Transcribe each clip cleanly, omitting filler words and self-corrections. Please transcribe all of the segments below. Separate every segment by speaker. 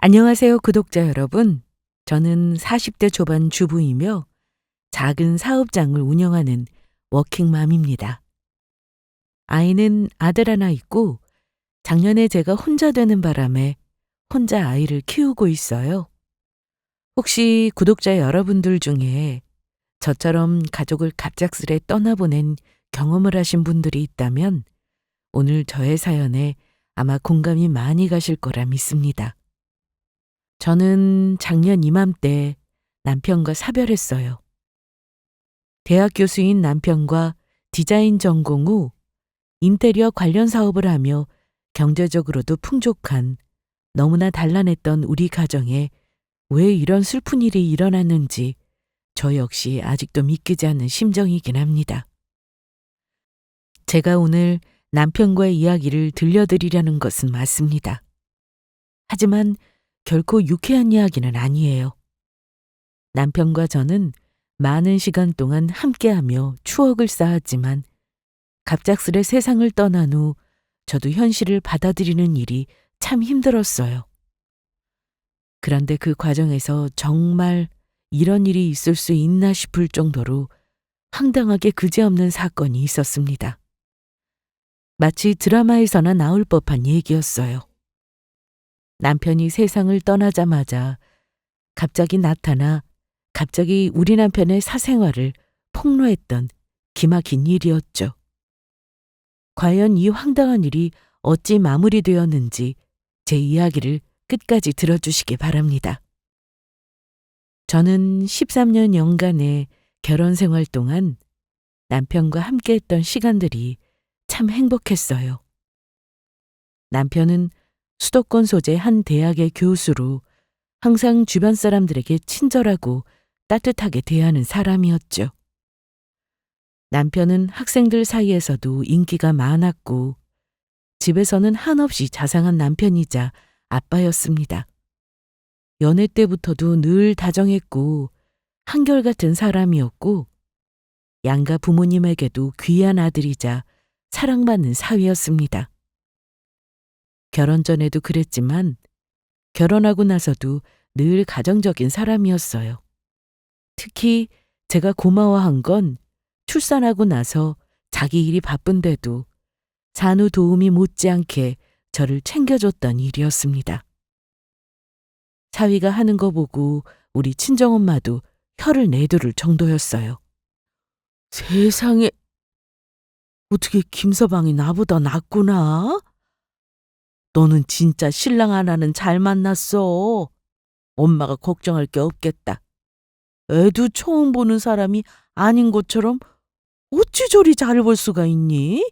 Speaker 1: 안녕하세요, 구독자 여러분. 저는 40대 초반 주부이며 작은 사업장을 운영하는 워킹맘입니다. 아이는 아들 하나 있고 작년에 제가 혼자 되는 바람에 혼자 아이를 키우고 있어요. 혹시 구독자 여러분들 중에 저처럼 가족을 갑작스레 떠나보낸 경험을 하신 분들이 있다면 오늘 저의 사연에 아마 공감이 많이 가실 거라 믿습니다. 저는 작년 이맘때 남편과 사별했어요. 대학 교수인 남편과 디자인 전공 후 인테리어 관련 사업을 하며 경제적으로도 풍족한 너무나 단란했던 우리 가정에 왜 이런 슬픈 일이 일어났는지 저 역시 아직도 믿기지 않는 심정이긴 합니다. 제가 오늘 남편과의 이야기를 들려드리려는 것은 맞습니다. 하지만 결코 유쾌한 이야기는 아니에요. 남편과 저는 많은 시간 동안 함께하며 추억을 쌓았지만 갑작스레 세상을 떠난 후 저도 현실을 받아들이는 일이 참 힘들었어요. 그런데 그 과정에서 정말 이런 일이 있을 수 있나 싶을 정도로 황당하게 그지없는 사건이 있었습니다. 마치 드라마에서나 나올 법한 얘기였어요. 남편이 세상을 떠나자마자 갑자기 나타나 갑자기 우리 남편의 사생활을 폭로했던 기막힌 일이었죠. 과연 이 황당한 일이 어찌 마무리되었는지 제 이야기를 끝까지 들어주시기 바랍니다. 저는 13년 연간의 결혼 생활 동안 남편과 함께했던 시간들이 참 행복했어요. 남편은 수도권 소재 한 대학의 교수로 항상 주변 사람들에게 친절하고 따뜻하게 대하는 사람이었죠. 남편은 학생들 사이에서도 인기가 많았고 집에서는 한없이 자상한 남편이자 아빠였습니다. 연애 때부터도 늘 다정했고 한결같은 사람이었고 양가 부모님에게도 귀한 아들이자 사랑받는 사위였습니다. 결혼 전에도 그랬지만 결혼하고 나서도 늘 가정적인 사람이었어요. 특히 제가 고마워한 건 출산하고 나서 자기 일이 바쁜데도 산후 도우미 못지않게 저를 챙겨줬던 일이었습니다. 사위가 하는 거 보고 우리 친정엄마도 혀를 내두를 정도였어요. 세상에, 어떻게 김서방이 나보다 낫구나? 너는 진짜 신랑 하나는 잘 만났어. 엄마가 걱정할 게 없겠다. 애도 처음 보는 사람이 아닌 것처럼 어찌 저리 잘 볼 수가 있니?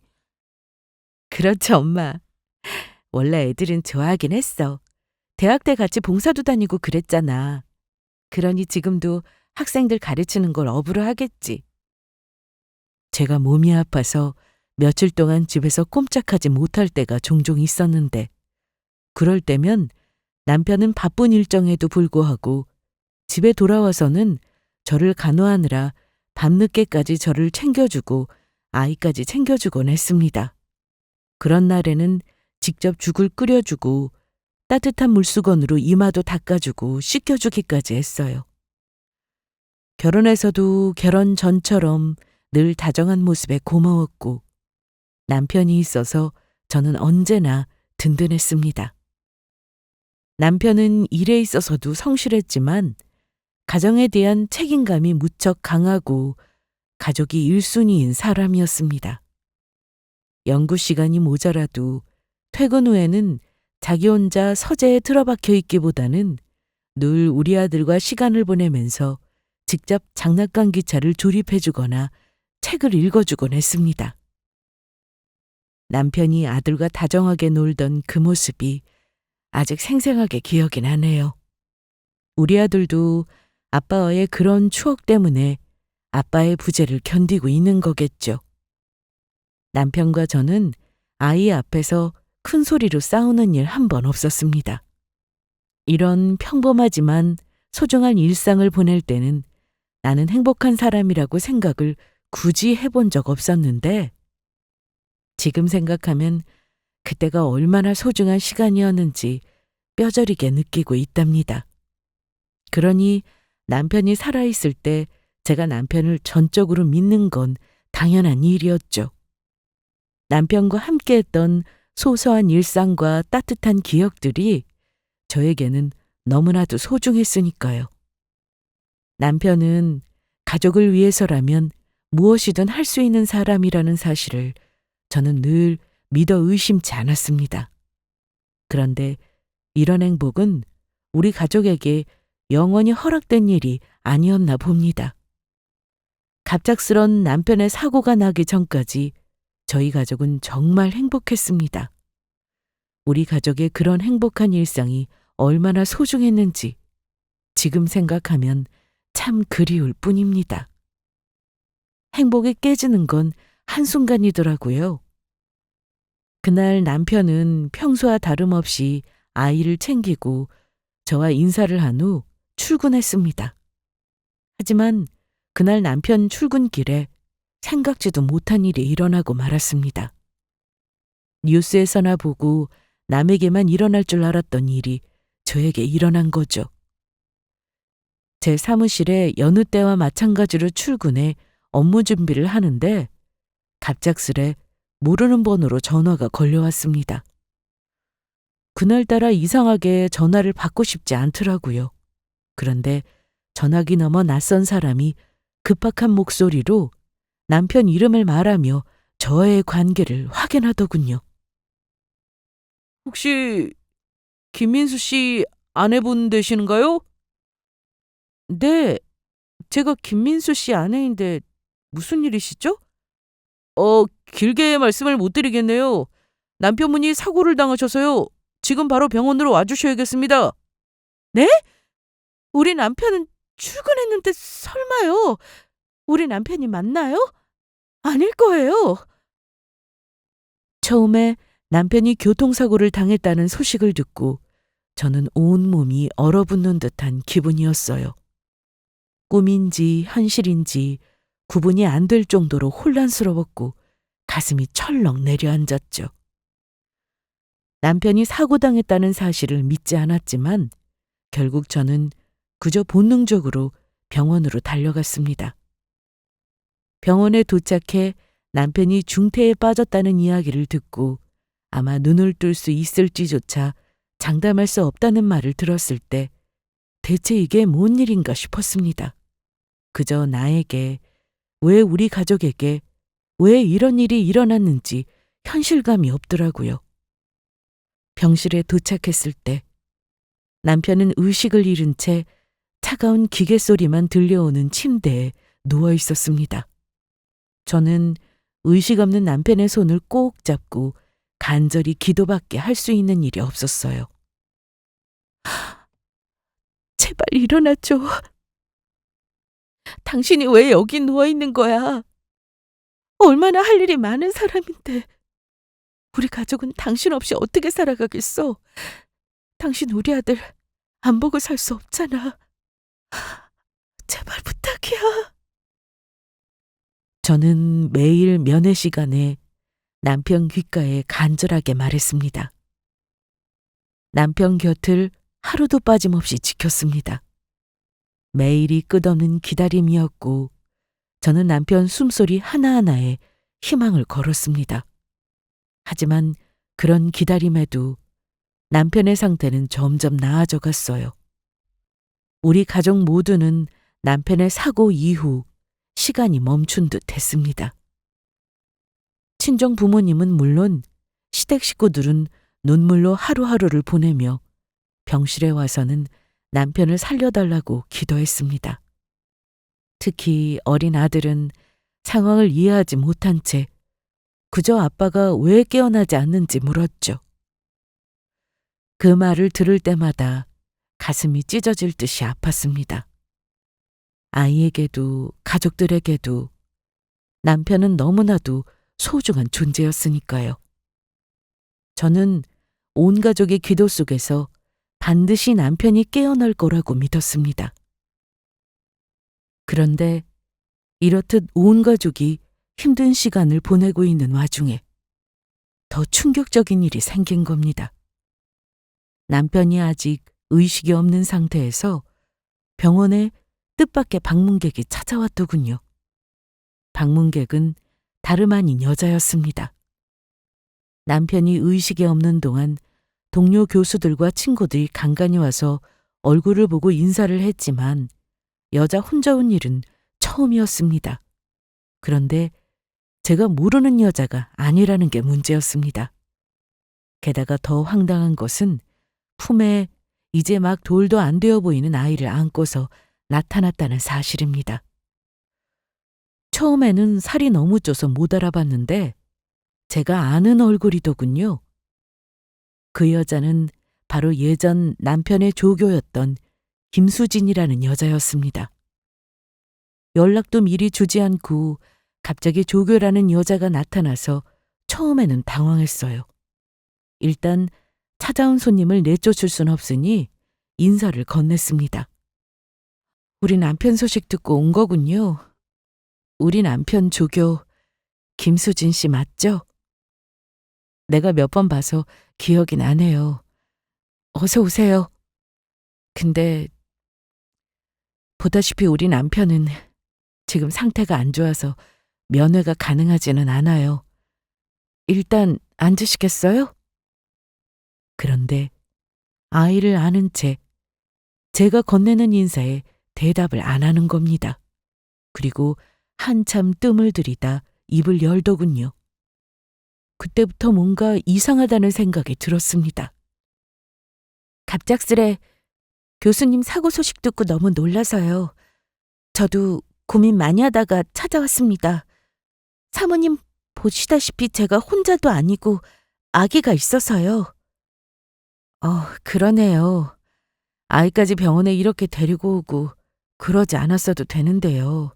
Speaker 1: 그렇죠, 엄마. 원래 애들은 좋아하긴 했어. 대학 때 같이 봉사도 다니고 그랬잖아. 그러니 지금도 학생들 가르치는 걸 업으로 하겠지. 제가 몸이 아파서 며칠 동안 집에서 꼼짝하지 못할 때가 종종 있었는데 그럴 때면 남편은 바쁜 일정에도 불구하고 집에 돌아와서는 저를 간호하느라 밤늦게까지 저를 챙겨주고 아이까지 챙겨주곤 했습니다. 그런 날에는 직접 죽을 끓여주고 따뜻한 물수건으로 이마도 닦아주고 씻겨주기까지 했어요. 결혼해서도 결혼 전처럼 늘 다정한 모습에 고마웠고 남편이 있어서 저는 언제나 든든했습니다. 남편은 일에 있어서도 성실했지만 가정에 대한 책임감이 무척 강하고 가족이 1순위인 사람이었습니다. 연구 시간이 모자라도 퇴근 후에는 자기 혼자 서재에 틀어박혀 있기보다는 늘 우리 아들과 시간을 보내면서 직접 장난감 기차를 조립해주거나 책을 읽어주곤 했습니다. 남편이 아들과 다정하게 놀던 그 모습이 아직 생생하게 기억이 나네요. 우리 아들도 아빠와의 그런 추억 때문에 아빠의 부재를 견디고 있는 거겠죠. 남편과 저는 아이 앞에서 큰 소리로 싸우는 일 한 번 없었습니다. 이런 평범하지만 소중한 일상을 보낼 때는 나는 행복한 사람이라고 생각을 굳이 해본 적 없었는데 지금 생각하면 그때가 얼마나 소중한 시간이었는지 뼈저리게 느끼고 있답니다. 그러니 남편이 살아있을 때 제가 남편을 전적으로 믿는 건 당연한 일이었죠. 남편과 함께했던 소소한 일상과 따뜻한 기억들이 저에게는 너무나도 소중했으니까요. 남편은 가족을 위해서라면 무엇이든 할 수 있는 사람이라는 사실을 저는 늘 믿어 의심치 않았습니다. 그런데 이런 행복은 우리 가족에게 영원히 허락된 일이 아니었나 봅니다. 갑작스런 남편의 사고가 나기 전까지 저희 가족은 정말 행복했습니다. 우리 가족의 그런 행복한 일상이 얼마나 소중했는지 지금 생각하면 참 그리울 뿐입니다. 행복이 깨지는 건 한순간이더라고요. 그날 남편은 평소와 다름없이 아이를 챙기고 저와 인사를 한 후 출근했습니다. 하지만 그날 남편 출근길에 생각지도 못한 일이 일어나고 말았습니다. 뉴스에서나 보고 남에게만 일어날 줄 알았던 일이 저에게 일어난 거죠. 제 사무실에 여느 때와 마찬가지로 출근해 업무 준비를 하는데 갑작스레 모르는 번호로 전화가 걸려왔습니다. 그날따라 이상하게 전화를 받고 싶지 않더라고요. 그런데 전화기 너머 낯선 사람이 급박한 목소리로 남편 이름을 말하며 저의 관계를 확인하더군요. 혹시 김민수 씨 아내분 되시는가요? 네, 제가 김민수 씨 아내인데 무슨 일이시죠? 길게 말씀을 못 드리겠네요. 남편분이 사고를 당하셔서요. 지금 바로 병원으로 와주셔야겠습니다. 네? 우리 남편은 출근했는데 설마요? 우리 남편이 맞나요? 아닐 거예요. 처음에 남편이 교통사고를 당했다는 소식을 듣고 저는 온몸이 얼어붙는 듯한 기분이었어요. 꿈인지 현실인지 구분이 안 될 정도로 혼란스러웠고 가슴이 철렁 내려앉았죠. 남편이 사고당했다는 사실을 믿지 않았지만 결국 저는 그저 본능적으로 병원으로 달려갔습니다. 병원에 도착해 남편이 중태에 빠졌다는 이야기를 듣고 아마 눈을 뜰 수 있을지조차 장담할 수 없다는 말을 들었을 때 대체 이게 뭔 일인가 싶었습니다. 그저 나에게, 왜 우리 가족에게, 왜 이런 일이 일어났는지 현실감이 없더라고요. 병실에 도착했을 때 남편은 의식을 잃은 채 차가운 기계 소리만 들려오는 침대에 누워 있었습니다. 저는 의식 없는 남편의 손을 꼭 잡고 간절히 기도밖에 할 수 있는 일이 없었어요. 제발 일어나줘. 당신이 왜 여기 누워 있는 거야? 얼마나 할 일이 많은 사람인데. 우리 가족은 당신 없이 어떻게 살아가겠어? 당신 우리 아들 안 보고 살 수 없잖아. 제발 부탁이야. 저는 매일 면회 시간에 남편 귓가에 간절하게 말했습니다. 남편 곁을 하루도 빠짐없이 지켰습니다. 매일이 끝없는 기다림이었고 저는 남편 숨소리 하나하나에 희망을 걸었습니다. 하지만 그런 기다림에도 남편의 상태는 점점 나아져 갔어요. 우리 가족 모두는 남편의 사고 이후 시간이 멈춘 듯 했습니다. 친정 부모님은 물론 시댁 식구들은 눈물로 하루하루를 보내며 병실에 와서는 남편을 살려달라고 기도했습니다. 특히 어린 아들은 상황을 이해하지 못한 채 그저 아빠가 왜 깨어나지 않는지 물었죠. 그 말을 들을 때마다 가슴이 찢어질 듯이 아팠습니다. 아이에게도 가족들에게도 남편은 너무나도 소중한 존재였으니까요. 저는 온 가족의 기도 속에서 반드시 남편이 깨어날 거라고 믿었습니다. 그런데 이렇듯 온 가족이 힘든 시간을 보내고 있는 와중에 더 충격적인 일이 생긴 겁니다. 남편이 아직 의식이 없는 상태에서 병원에 뜻밖의 방문객이 찾아왔더군요. 방문객은 다름 아닌 여자였습니다. 남편이 의식이 없는 동안 동료 교수들과 친구들이 간간히 와서 얼굴을 보고 인사를 했지만 여자 혼자 온 일은 처음이었습니다. 그런데 제가 모르는 여자가 아니라는 게 문제였습니다. 게다가 더 황당한 것은 품에 이제 막 돌도 안 되어 보이는 아이를 안고서 나타났다는 사실입니다. 처음에는 살이 너무 쪄서 못 알아봤는데 제가 아는 얼굴이더군요. 그 여자는 바로 예전 남편의 조교였던 김수진이라는 여자였습니다. 연락도 미리 주지 않고 갑자기 조교라는 여자가 나타나서 처음에는 당황했어요. 일단 찾아온 손님을 내쫓을 순 없으니 인사를 건넸습니다. 우리 남편 소식 듣고 온 거군요. 우리 남편 조교 김수진 씨 맞죠? 내가 몇 번 봐서 기억이 나네요. 어서 오세요. 근데 보다시피 우리 남편은 지금 상태가 안 좋아서 면회가 가능하지는 않아요. 일단 앉으시겠어요? 그런데 아이를 아는 채 제가 건네는 인사에 대답을 안 하는 겁니다. 그리고 한참 뜸을 들이다 입을 열더군요. 그때부터 뭔가 이상하다는 생각이 들었습니다. 갑작스레 교수님 사고 소식 듣고 너무 놀라서요. 저도 고민 많이 하다가 찾아왔습니다. 사모님 보시다시피 제가 혼자도 아니고 아기가 있어서요. 그러네요. 아이까지 병원에 이렇게 데리고 오고 그러지 않았어도 되는데요.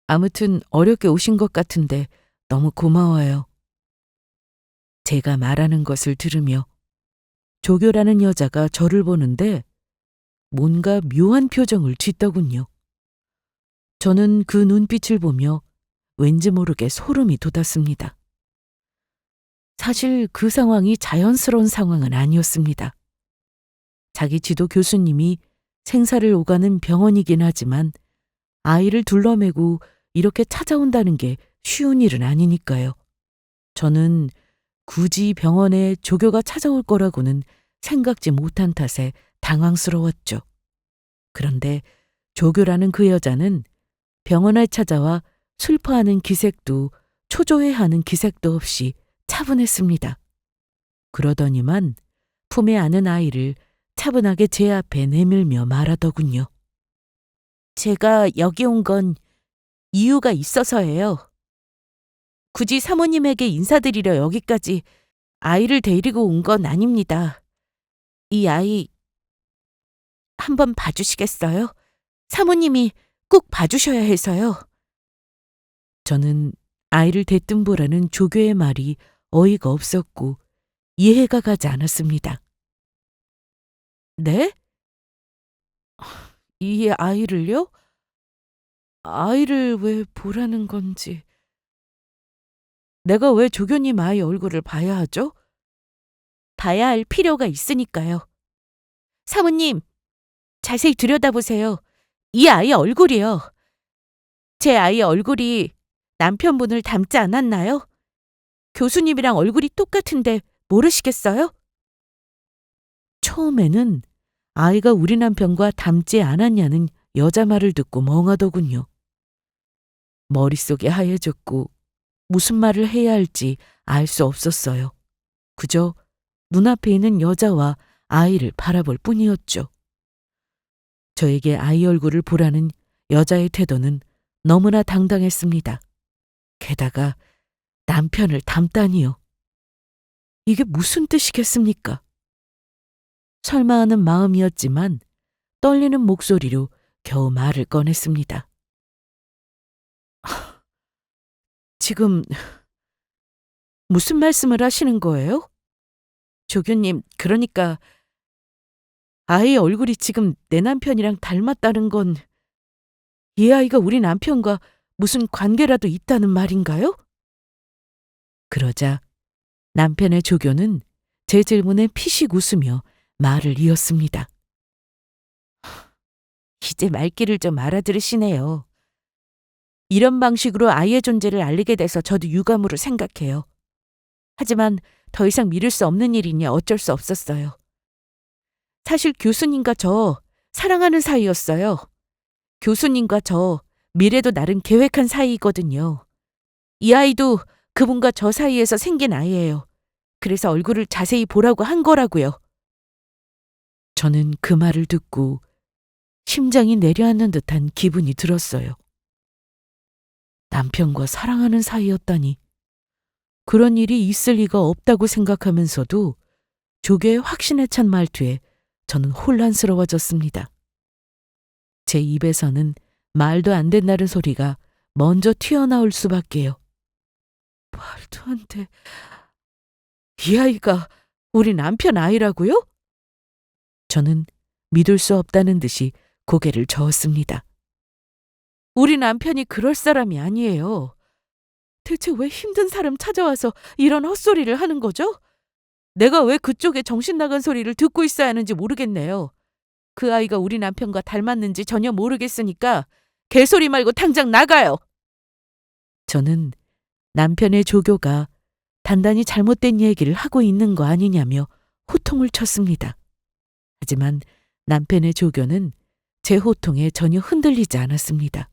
Speaker 1: 아무튼 어렵게 오신 것 같은데 너무 고마워요. 제가 말하는 것을 들으며 조교라는 여자가 저를 보는데 뭔가 묘한 표정을 짓더군요. 저는 그 눈빛을 보며 왠지 모르게 소름이 돋았습니다. 사실 그 상황이 자연스러운 상황은 아니었습니다. 자기 지도 교수님이 생사를 오가는 병원이긴 하지만 아이를 둘러매고 이렇게 찾아온다는 게 쉬운 일은 아니니까요. 저는 굳이 병원에 조교가 찾아올 거라고는 생각지 못한 탓에 당황스러웠죠. 그런데 조교라는 그 여자는 병원에 찾아와 슬퍼하는 기색도 초조해하는 기색도 없이 차분했습니다. 그러더니만 품에 안은 아이를 차분하게 제 앞에 내밀며 말하더군요. 제가 여기 온 건 이유가 있어서예요. 굳이 사모님에게 인사드리려 여기까지 아이를 데리고 온 건 아닙니다. 이 아이 한번 봐주시겠어요? 사모님이 꼭 봐주셔야 해서요. 저는 아이를 대뜸 보라는 조교의 말이 어이가 없었고 이해가 가지 않았습니다. 네? 이 아이를요? 아이를 왜 보라는 건지. 내가 왜 조교님 아이 얼굴을 봐야 하죠? 봐야 할 필요가 있으니까요. 사모님, 자세히 들여다보세요. 이 아이 얼굴이요. 제 아이 얼굴이 남편분을 닮지 않았나요? 교수님이랑 얼굴이 똑같은데 모르시겠어요? 처음에는 아이가 우리 남편과 닮지 않았냐는 여자 말을 듣고 멍하더군요. 머릿속이 하얘졌고 무슨 말을 해야 할지 알 수 없었어요. 그저 눈앞에 있는 여자와 아이를 바라볼 뿐이었죠. 저에게 아이 얼굴을 보라는 여자의 태도는 너무나 당당했습니다. 게다가 남편을 닮다니요. 이게 무슨 뜻이겠습니까? 설마 하는 마음이었지만 떨리는 목소리로 겨우 말을 꺼냈습니다. 지금 무슨 말씀을 하시는 거예요? 조교님, 그러니까 아이의 얼굴이 지금 내 남편이랑 닮았다는 건 이 아이가 우리 남편과 무슨 관계라도 있다는 말인가요? 그러자 남편의 조교는 제 질문에 피식 웃으며 말을 이었습니다. 이제 말귀를 좀 알아들으시네요. 이런 방식으로 아이의 존재를 알리게 돼서 저도 유감으로 생각해요. 하지만 더 이상 미룰 수 없는 일이니 어쩔 수 없었어요. 사실 교수님과 저 사랑하는 사이였어요. 교수님과 저 미래도 나름 계획한 사이거든요. 이 아이도 그분과 저 사이에서 생긴 아이예요. 그래서 얼굴을 자세히 보라고 한 거라고요. 저는 그 말을 듣고 심장이 내려앉는 듯한 기분이 들었어요. 남편과 사랑하는 사이였다니. 그런 일이 있을 리가 없다고 생각하면서도 조교의 확신에 찬 말투에 저는 혼란스러워졌습니다. 제 입에서는 말도 안 된다는 소리가 먼저 튀어나올 수밖에요. 말도 안 돼. 이 아이가 우리 남편 아이라고요? 저는 믿을 수 없다는 듯이 고개를 저었습니다. 우리 남편이 그럴 사람이 아니에요. 대체 왜 힘든 사람 찾아와서 이런 헛소리를 하는 거죠? 내가 왜 그쪽에 정신 나간 소리를 듣고 있어야 하는지 모르겠네요. 그 아이가 우리 남편과 닮았는지 전혀 모르겠으니까 개소리 말고 당장 나가요. 저는 남편의 조교가 단단히 잘못된 얘기를 하고 있는 거 아니냐며 호통을 쳤습니다. 하지만 남편의 조교는 제 호통에 전혀 흔들리지 않았습니다.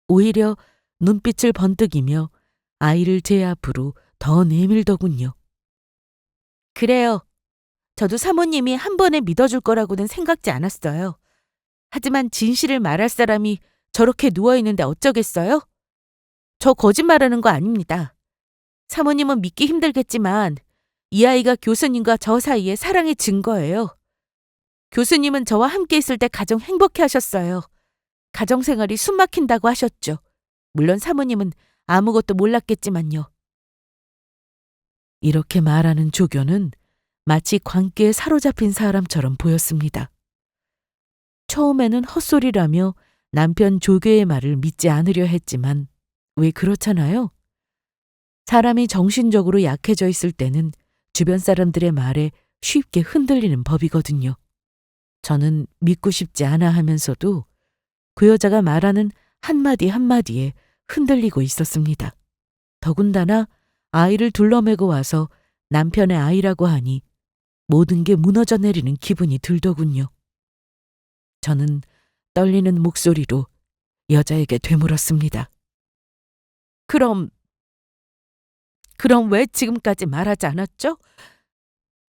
Speaker 1: 오히려 눈빛을 번뜩이며 아이를 제 앞으로 더 내밀더군요. 그래요. 저도 사모님이 한 번에 믿어줄 거라고는 생각지 않았어요. 하지만 진실을 말할 사람이 저렇게 누워있는데 어쩌겠어요? 저 거짓말하는 거 아닙니다. 사모님은 믿기 힘들겠지만 이 아이가 교수님과 저 사이의 사랑의 증거예요. 교수님은 저와 함께 있을 때 가장 행복해 하셨어요. 가정생활이 숨막힌다고 하셨죠. 물론 사모님은 아무것도 몰랐겠지만요. 이렇게 말하는 조교는 마치 광기에 사로잡힌 사람처럼 보였습니다. 처음에는 헛소리라며 남편 조교의 말을 믿지 않으려 했지만 왜 그렇잖아요? 사람이 정신적으로 약해져 있을 때는 주변 사람들의 말에 쉽게 흔들리는 법이거든요. 저는 믿고 싶지 않아 하면서도 그 여자가 말하는 한마디 한마디에 흔들리고 있었습니다. 더군다나 아이를 둘러매고 와서 남편의 아이라고 하니 모든 게 무너져 내리는 기분이 들더군요. 저는 떨리는 목소리로 여자에게 되물었습니다. 그럼 왜 지금까지 말하지 않았죠?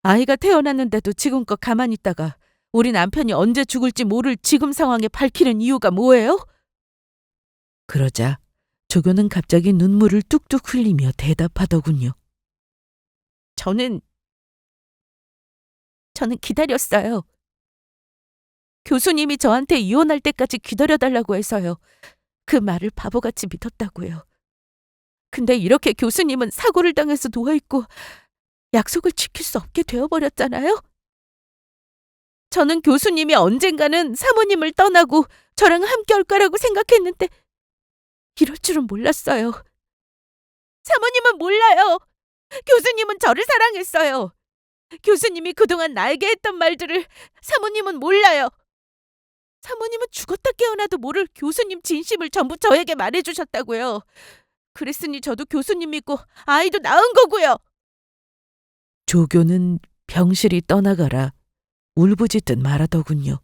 Speaker 1: 아이가 태어났는데도 지금껏 가만히 있다가 우리 남편이 언제 죽을지 모를 지금 상황에 밝히는 이유가 뭐예요? 그러자 조교는 갑자기 눈물을 뚝뚝 흘리며 대답하더군요. 저는 기다렸어요. 교수님이 저한테 이혼할 때까지 기다려달라고 해서요. 그 말을 바보같이 믿었다고요. 근데 이렇게 교수님은 사고를 당해서 누워있고 약속을 지킬 수 없게 되어버렸잖아요? 저는 교수님이 언젠가는 사모님을 떠나고 저랑 함께 할 거라고 생각했는데 이럴 줄은 몰랐어요. 사모님은 몰라요. 교수님은 저를 사랑했어요. 교수님이 그동안 나에게 했던 말들을 사모님은 몰라요. 사모님은 죽었다 깨어나도 모를 교수님 진심을 전부 저에게 말해주셨다고요. 그랬으니 저도 교수님 믿고 아이도 낳은 거고요. 조교는 병실이 떠나가라 울부짖듯 말하더군요.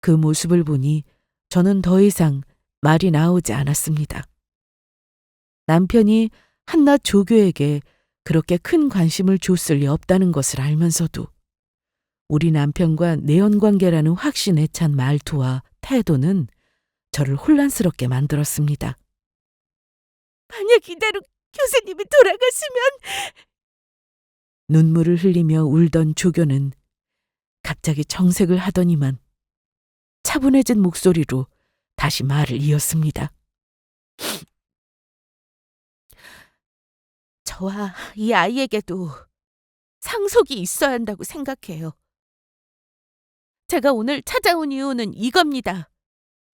Speaker 1: 그 모습을 보니 저는 더 이상 말이 나오지 않았습니다. 남편이 한낱 조교에게 그렇게 큰 관심을 줬을 리 없다는 것을 알면서도 우리 남편과 내연관계라는 확신에 찬 말투와 태도는 저를 혼란스럽게 만들었습니다. 만약 이대로 교수님이 돌아가시면... 눈물을 흘리며 울던 조교는 갑자기 정색을 하더니만 차분해진 목소리로 다시 말을 이었습니다. 저와 이 아이에게도 상속이 있어야 한다고 생각해요. 제가 오늘 찾아온 이유는 이겁니다.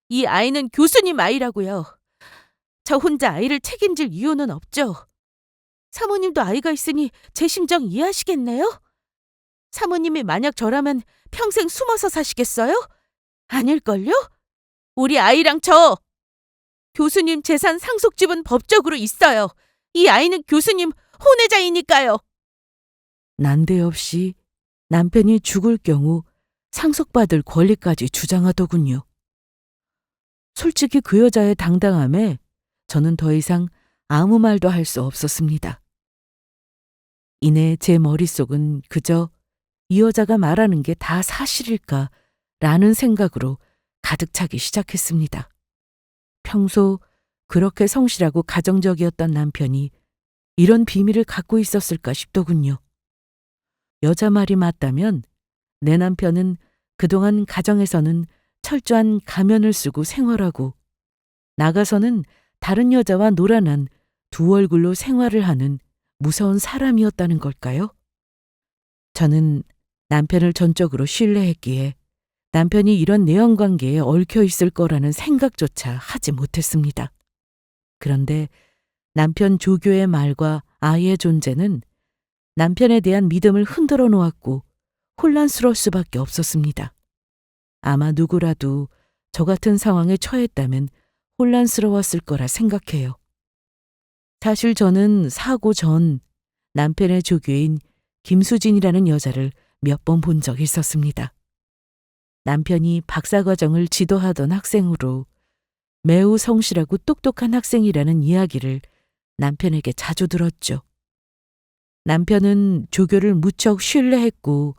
Speaker 1: 이 아이는 교수님 아이라고요. 저 혼자 아이를 책임질 이유는 없죠. 사모님도 아이가 있으니 제 심정 이해하시겠네요? 사모님이 만약 저라면 평생 숨어서 사시겠어요? 아닐걸요? 우리 아이랑 저 교수님 재산 상속집은 법적으로 있어요. 이 아이는 교수님 혼외자이니까요. 난데없이 남편이 죽을 경우 상속받을 권리까지 주장하더군요. 솔직히 그 여자의 당당함에 저는 더 이상 아무 말도 할 수 없었습니다. 이내 제 머릿속은 그저 이 여자가 말하는 게 다 사실일까 라는 생각으로 가득 차기 시작했습니다. 평소 그렇게 성실하고 가정적이었던 남편이 이런 비밀을 갖고 있었을까 싶더군요. 여자 말이 맞다면 내 남편은 그동안 가정에서는 철저한 가면을 쓰고 생활하고 나가서는 다른 여자와 노란한 두 얼굴로 생활을 하는 무서운 사람이었다는 걸까요? 저는 남편을 전적으로 신뢰했기에 남편이 이런 내연관계에 얽혀 있을 거라는 생각조차 하지 못했습니다. 그런데 남편 조교의 말과 아이의 존재는 남편에 대한 믿음을 흔들어 놓았고 혼란스러울 수밖에 없었습니다. 아마 누구라도 저 같은 상황에 처했다면 혼란스러웠을 거라 생각해요. 사실 저는 사고 전 남편의 조교인 김수진이라는 여자를 몇 번 본 적이 있었습니다. 남편이 박사과정을 지도하던 학생으로 매우 성실하고 똑똑한 학생이라는 이야기를 남편에게 자주 들었죠. 남편은 조교를 무척 신뢰했고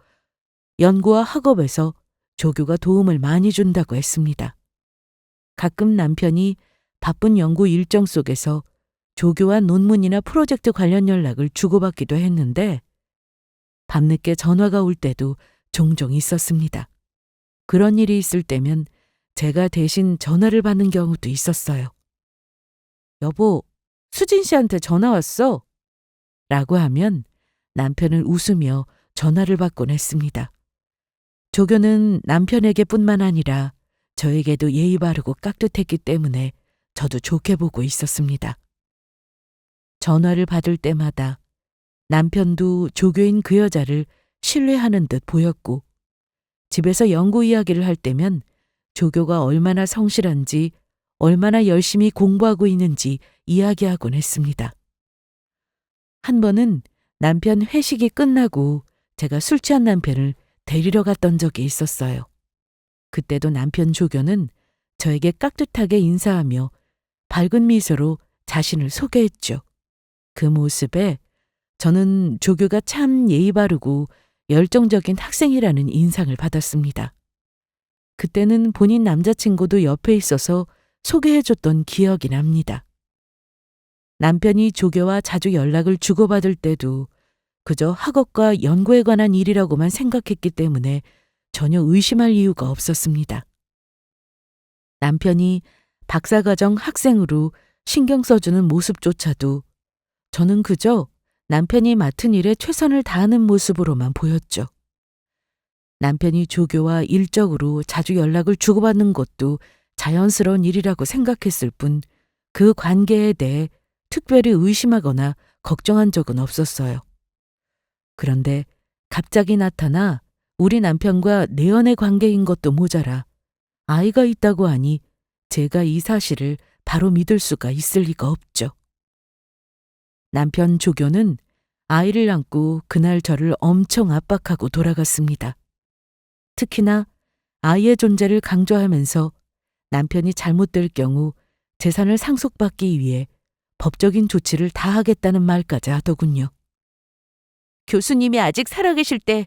Speaker 1: 연구와 학업에서 조교가 도움을 많이 준다고 했습니다. 가끔 남편이 바쁜 연구 일정 속에서 조교와 논문이나 프로젝트 관련 연락을 주고받기도 했는데 밤늦게 전화가 올 때도 종종 있었습니다. 그런 일이 있을 때면 제가 대신 전화를 받는 경우도 있었어요. 여보, 수진 씨한테 전화 왔어? 라고 하면 남편은 웃으며 전화를 받곤 했습니다. 조교는 남편에게 뿐만 아니라 저에게도 예의 바르고 깍듯했기 때문에 저도 좋게 보고 있었습니다. 전화를 받을 때마다 남편도 조교인 그 여자를 신뢰하는 듯 보였고 집에서 연구 이야기를 할 때면 조교가 얼마나 성실한지 얼마나 열심히 공부하고 있는지 이야기하곤 했습니다. 한 번은 남편 회식이 끝나고 제가 술 취한 남편을 데리러 갔던 적이 있었어요. 그때도 남편 조교는 저에게 깍듯하게 인사하며 밝은 미소로 자신을 소개했죠. 그 모습에 저는 조교가 참 예의 바르고 열정적인 학생이라는 인상을 받았습니다. 그때는 본인 남자친구도 옆에 있어서 소개해줬던 기억이 납니다. 남편이 조교와 자주 연락을 주고받을 때도 그저 학업과 연구에 관한 일이라고만 생각했기 때문에 전혀 의심할 이유가 없었습니다. 남편이 박사과정 학생으로 신경 써주는 모습조차도 저는 그저 남편이 맡은 일에 최선을 다하는 모습으로만 보였죠. 남편이 조교와 일적으로 자주 연락을 주고받는 것도 자연스러운 일이라고 생각했을 뿐 그 관계에 대해 특별히 의심하거나 걱정한 적은 없었어요. 그런데 갑자기 나타나 우리 남편과 내연의 관계인 것도 모자라 아이가 있다고 하니 제가 이 사실을 바로 믿을 수가 있을 리가 없죠. 남편 조교는 아이를 안고 그날 저를 엄청 압박하고 돌아갔습니다. 특히나 아이의 존재를 강조하면서 남편이 잘못될 경우 재산을 상속받기 위해 법적인 조치를 다하겠다는 말까지 하더군요. 교수님이 아직 살아계실 때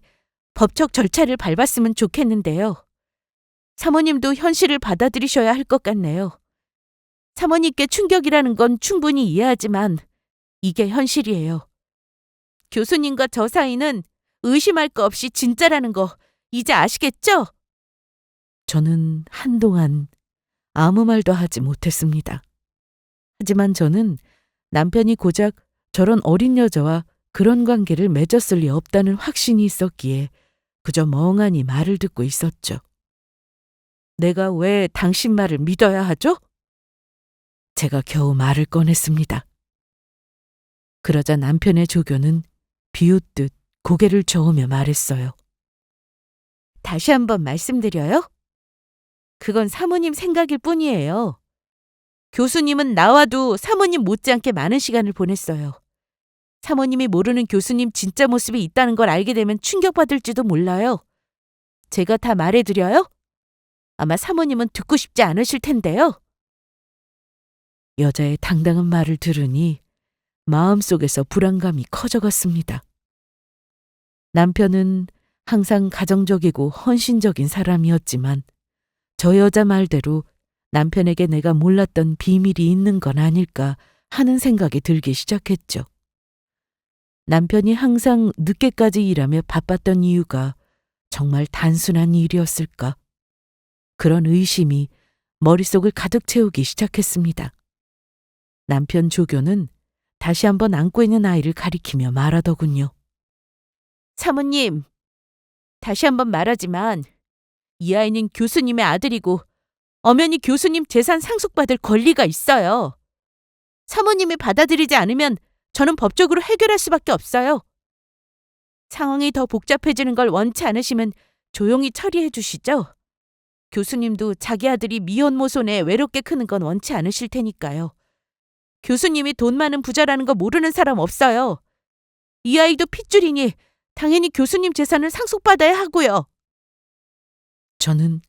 Speaker 1: 법적 절차를 밟았으면 좋겠는데요. 사모님도 현실을 받아들이셔야 할 것 같네요. 사모님께 충격이라는 건 충분히 이해하지만 이게 현실이에요. 교수님과 저 사이는 의심할 거 없이 진짜라는 거 이제 아시겠죠? 저는 한동안 아무 말도 하지 못했습니다. 하지만 저는 남편이 고작 저런 어린 여자와 그런 관계를 맺었을 리 없다는 확신이 있었기에 그저 멍하니 말을 듣고 있었죠. 내가 왜 당신 말을 믿어야 하죠? 제가 겨우 말을 꺼냈습니다. 그러자 남편의 조교는 비웃듯 고개를 저으며 말했어요. 다시 한번 말씀드려요. 그건 사모님 생각일 뿐이에요. 교수님은 나와도 사모님 못지않게 많은 시간을 보냈어요. 사모님이 모르는 교수님 진짜 모습이 있다는 걸 알게 되면 충격받을지도 몰라요. 제가 다 말해드려요? 아마 사모님은 듣고 싶지 않으실 텐데요. 여자의 당당한 말을 들으니 마음속에서 불안감이 커져갔습니다. 남편은 항상 가정적이고 헌신적인 사람이었지만 저 여자 말대로 남편에게 내가 몰랐던 비밀이 있는 건 아닐까 하는 생각이 들기 시작했죠. 남편이 항상 늦게까지 일하며 바빴던 이유가 정말 단순한 일이었을까? 그런 의심이 머릿속을 가득 채우기 시작했습니다. 남편 조교는 다시 한번 안고 있는 아이를 가리키며 말하더군요. 사모님, 다시 한번 말하지만 이 아이는 교수님의 아들이고 엄연히 교수님 재산 상속받을 권리가 있어요. 사모님이 받아들이지 않으면 저는 법적으로 해결할 수밖에 없어요. 상황이 더 복잡해지는 걸 원치 않으시면 조용히 처리해 주시죠. 교수님도 자기 아들이 미혼모손에 외롭게 크는 건 원치 않으실 테니까요. 교수님이 돈 많은 부자라는 거 모르는 사람 없어요. 이 아이도 핏줄이니 당연히 교수님 재산을 상속받아야 하고요. 저는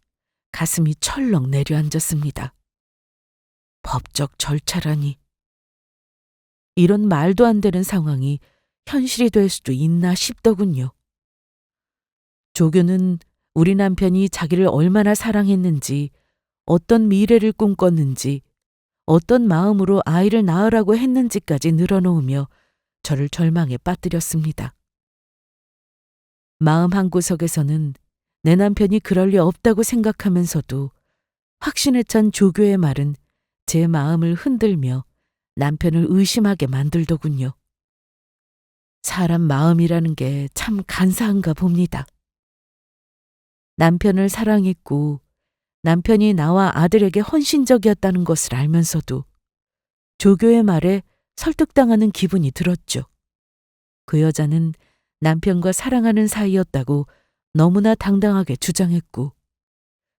Speaker 1: 가슴이 철렁 내려앉았습니다. 법적 절차라니. 이런 말도 안 되는 상황이 현실이 될 수도 있나 싶더군요. 조교는 우리 남편이 자기를 얼마나 사랑했는지, 어떤 미래를 꿈꿨는지, 어떤 마음으로 아이를 낳으라고 했는지까지 늘어놓으며 저를 절망에 빠뜨렸습니다. 마음 한구석에서는 내 남편이 그럴 리 없다고 생각하면서도 확신에 찬 조교의 말은 제 마음을 흔들며 남편을 의심하게 만들더군요. 사람 마음이라는 게 참 간사한가 봅니다. 남편을 사랑했고 남편이 나와 아들에게 헌신적이었다는 것을 알면서도 조교의 말에 설득당하는 기분이 들었죠. 그 여자는 남편과 사랑하는 사이였다고 너무나 당당하게 주장했고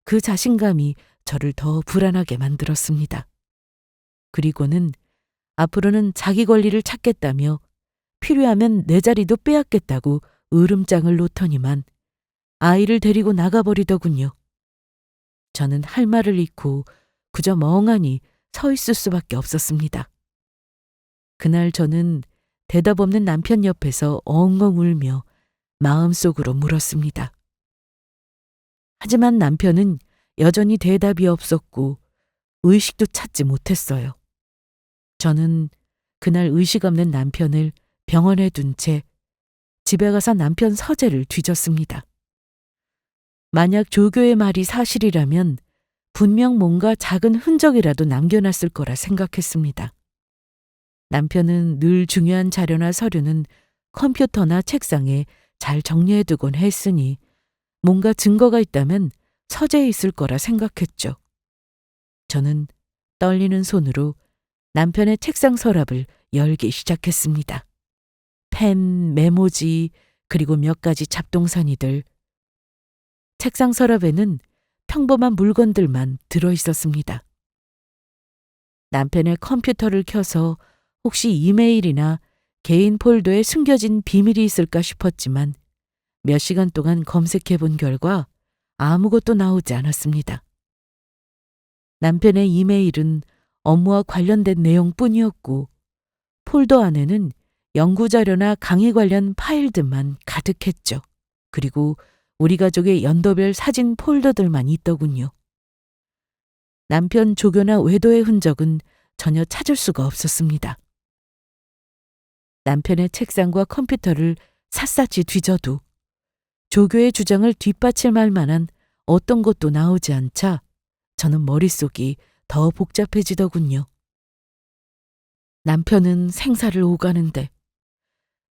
Speaker 1: 그 자신감이 저를 더 불안하게 만들었습니다. 그리고는 앞으로는 자기 권리를 찾겠다며 필요하면 내 자리도 빼앗겠다고 으름장을 놓더니만 아이를 데리고 나가버리더군요. 저는 할 말을 잃고 그저 멍하니 서 있을 수밖에 없었습니다. 그날 저는 대답 없는 남편 옆에서 엉엉 울며 마음속으로 물었습니다. 하지만 남편은 여전히 대답이 없었고 의식도 찾지 못했어요. 저는 그날 의식 없는 남편을 병원에 둔 채 집에 가서 남편 서재를 뒤졌습니다. 만약 조교의 말이 사실이라면 분명 뭔가 작은 흔적이라도 남겨놨을 거라 생각했습니다. 남편은 늘 중요한 자료나 서류는 컴퓨터나 책상에 잘 정리해두곤 했으니 뭔가 증거가 있다면 서재에 있을 거라 생각했죠. 저는 떨리는 손으로 남편의 책상 서랍을 열기 시작했습니다. 펜, 메모지, 그리고 몇 가지 잡동사니들. 책상 서랍에는 평범한 물건들만 들어있었습니다. 남편의 컴퓨터를 켜서 혹시 이메일이나 개인 폴더에 숨겨진 비밀이 있을까 싶었지만 몇 시간 동안 검색해 본 결과 아무것도 나오지 않았습니다. 남편의 이메일은 업무와 관련된 내용뿐이었고 폴더 안에는 연구자료나 강의 관련 파일들만 가득했죠. 그리고 우리 가족의 연도별 사진 폴더들만 있더군요. 남편 조교나 외도의 흔적은 전혀 찾을 수가 없었습니다. 남편의 책상과 컴퓨터를 샅샅이 뒤져도 조교의 주장을 뒷받침할 만한 어떤 것도 나오지 않자 저는 머릿속이 더 복잡해지더군요. 남편은 생사를 오가는데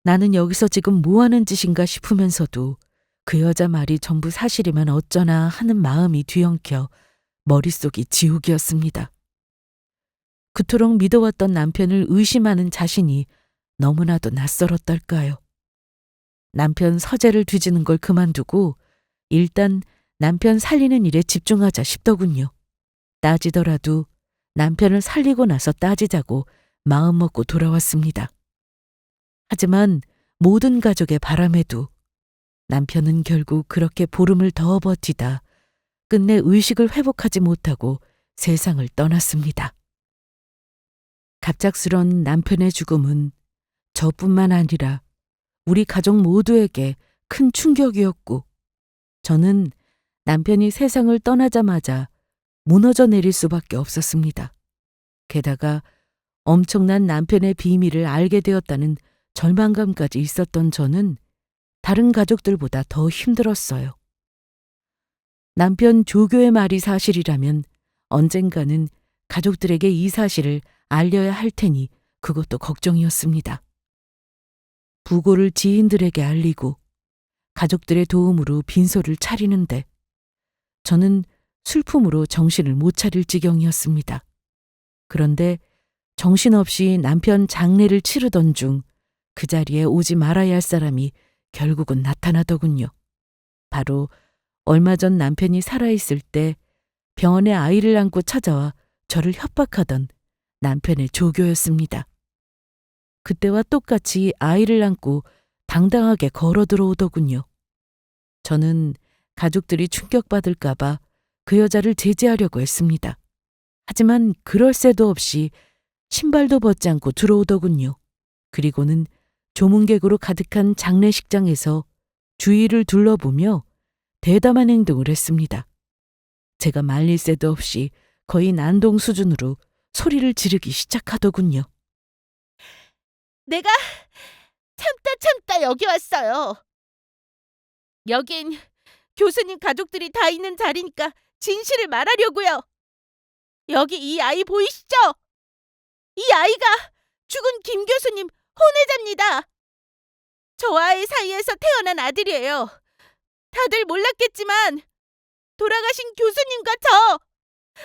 Speaker 1: 나는 여기서 지금 뭐하는 짓인가 싶으면서도 그 여자 말이 전부 사실이면 어쩌나 하는 마음이 뒤엉켜 머릿속이 지옥이었습니다. 그토록 믿어왔던 남편을 의심하는 자신이 너무나도 낯설었달까요. 남편 서재를 뒤지는 걸 그만두고 일단 남편 살리는 일에 집중하자 싶더군요. 따지더라도 남편을 살리고 나서 따지자고 마음먹고 돌아왔습니다. 하지만 모든 가족의 바람에도 남편은 결국 그렇게 보름을 더 버티다 끝내 의식을 회복하지 못하고 세상을 떠났습니다. 갑작스런 남편의 죽음은 저뿐만 아니라 우리 가족 모두에게 큰 충격이었고 저는 남편이 세상을 떠나자마자 무너져 내릴 수밖에 없었습니다. 게다가 엄청난 남편의 비밀을 알게 되었다는 절망감까지 있었던 저는 다른 가족들보다 더 힘들었어요. 남편 조교의 말이 사실이라면 언젠가는 가족들에게 이 사실을 알려야 할 테니 그것도 걱정이었습니다. 부고를 지인들에게 알리고 가족들의 도움으로 빈소를 차리는데 저는 슬픔으로 정신을 못 차릴 지경이었습니다. 그런데 정신없이 남편 장례를 치르던 중 그 자리에 오지 말아야 할 사람이 결국은 나타나더군요. 바로 얼마 전 남편이 살아있을 때 병원에 아이를 안고 찾아와 저를 협박하던 남편의 조교였습니다. 그때와 똑같이 아이를 안고 당당하게 걸어 들어오더군요. 저는 가족들이 충격받을까봐 그 여자를 제지하려고 했습니다. 하지만 그럴 새도 없이 신발도 벗지 않고 들어오더군요. 그리고는 조문객으로 가득한 장례식장에서 주위를 둘러보며 대담한 행동을 했습니다. 제가 말릴 새도 없이 거의 난동 수준으로 소리를 지르기 시작하더군요.
Speaker 2: 내가 참다 여기 왔어요. 여긴 교수님 가족들이 다 있는 자리니까 진실을 말하려고요. 여기 이 아이 보이시죠? 이 아이가 죽은 김 교수님 혼외자입니다. 저와 아이 사이에서 태어난 아들이에요. 다들 몰랐겠지만 돌아가신 교수님과 저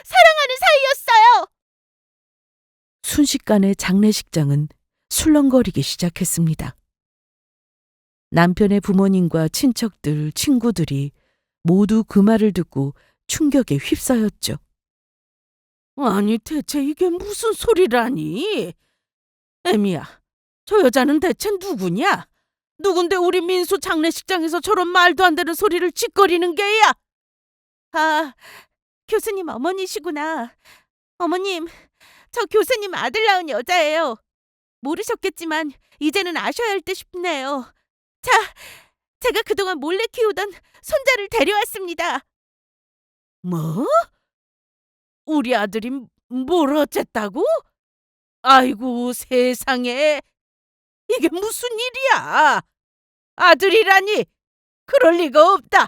Speaker 2: 사랑하는 사이였어요.
Speaker 1: 순식간에 장례식장은 술렁거리기 시작했습니다. 남편의 부모님과 친척들, 친구들이 모두 그 말을 듣고 충격에 휩싸였죠. 아니 대체 이게 무슨 소리라니? 애미야, 저 여자는 대체 누구냐? 누군데 우리 민수 장례식장에서 저런 말도 안 되는 소리를 짓거리는 게야?
Speaker 2: 아, 교수님 어머니시구나. 어머님, 저 교수님 아들 낳은 여자예요. 모르셨겠지만 이제는 아셔야 할 듯 싶네요. 자, 제가 그동안 몰래 키우던 손자를 데려왔습니다.
Speaker 1: 뭐? 우리 아들이 뭘 어쨌다고? 아이고 세상에, 이게 무슨 일이야? 아들이라니? 그럴 리가 없다.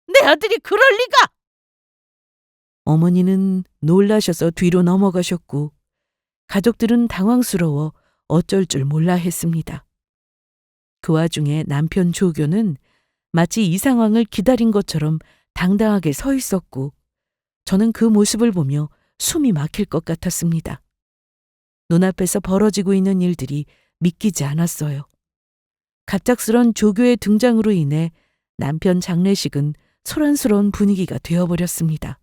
Speaker 1: 내 아들이 그럴 리가! 어머니는 놀라셔서 뒤로 넘어가셨고 가족들은 당황스러워 어쩔 줄 몰라 했습니다. 그 와중에 남편 조교는 마치 이 상황을 기다린 것처럼 당당하게 서 있었고 저는 그 모습을 보며 숨이 막힐 것 같았습니다. 눈앞에서 벌어지고 있는 일들이 믿기지 않았어요. 갑작스런 조교의 등장으로 인해 남편 장례식은 소란스러운 분위기가 되어버렸습니다.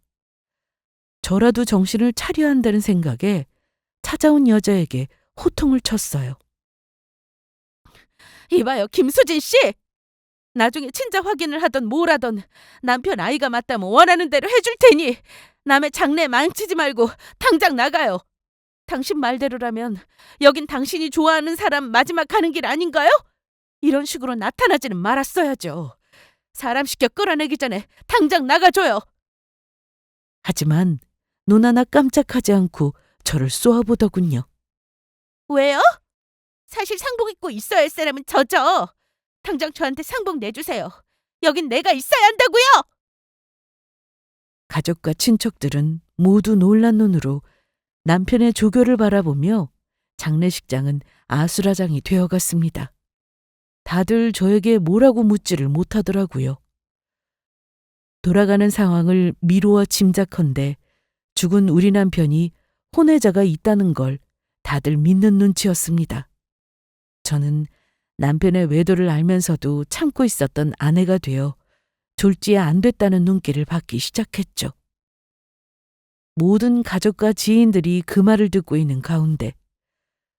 Speaker 1: 저라도 정신을 차려야 한다는 생각에 찾아온 여자에게 호통을 쳤어요.
Speaker 2: 이봐요, 김수진 씨! 나중에 친자 확인을 하던 뭘 하던 남편 아이가 맞다면 원하는 대로 해줄 테니 남의 장례 망치지 말고 당장 나가요. 당신 말대로라면 여긴 당신이 좋아하는 사람 마지막 가는 길 아닌가요? 이런 식으로 나타나지는 말았어야죠. 사람 시켜 끌어내기 전에 당장 나가줘요.
Speaker 1: 하지만 눈 하나 깜짝하지 않고 저를 쏘아보더군요.
Speaker 2: 왜요? 사실 상복 입고 있어야 할 사람은 저죠. 당장 저한테 상복 내주세요. 여긴 내가 있어야 한다고요.
Speaker 1: 가족과 친척들은 모두 놀란 눈으로 남편의 조교를 바라보며 장례식장은 아수라장이 되어갔습니다. 다들 저에게 뭐라고 묻지를 못하더라고요. 돌아가는 상황을 미루어 짐작컨대 죽은 우리 남편이 혼외자가 있다는 걸 다들 믿는 눈치였습니다. 저는 남편의 외도를 알면서도 참고 있었던 아내가 되어 졸지에 안 됐다는 눈길을 받기 시작했죠. 모든 가족과 지인들이 그 말을 듣고 있는 가운데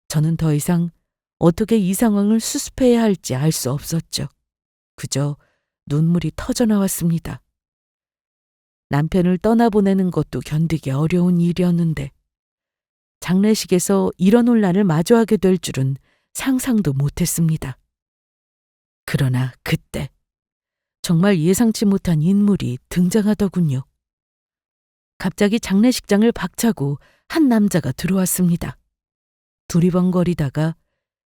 Speaker 1: 저는 더 이상 어떻게 이 상황을 수습해야 할지 알 수 없었죠. 그저 눈물이 터져 나왔습니다. 남편을 떠나보내는 것도 견디기 어려운 일이었는데 장례식에서 이런 혼란을 마주하게 될 줄은 상상도 못했습니다. 그러나 그때 정말 예상치 못한 인물이 등장하더군요. 갑자기 장례식장을 박차고 한 남자가 들어왔습니다. 두리번거리다가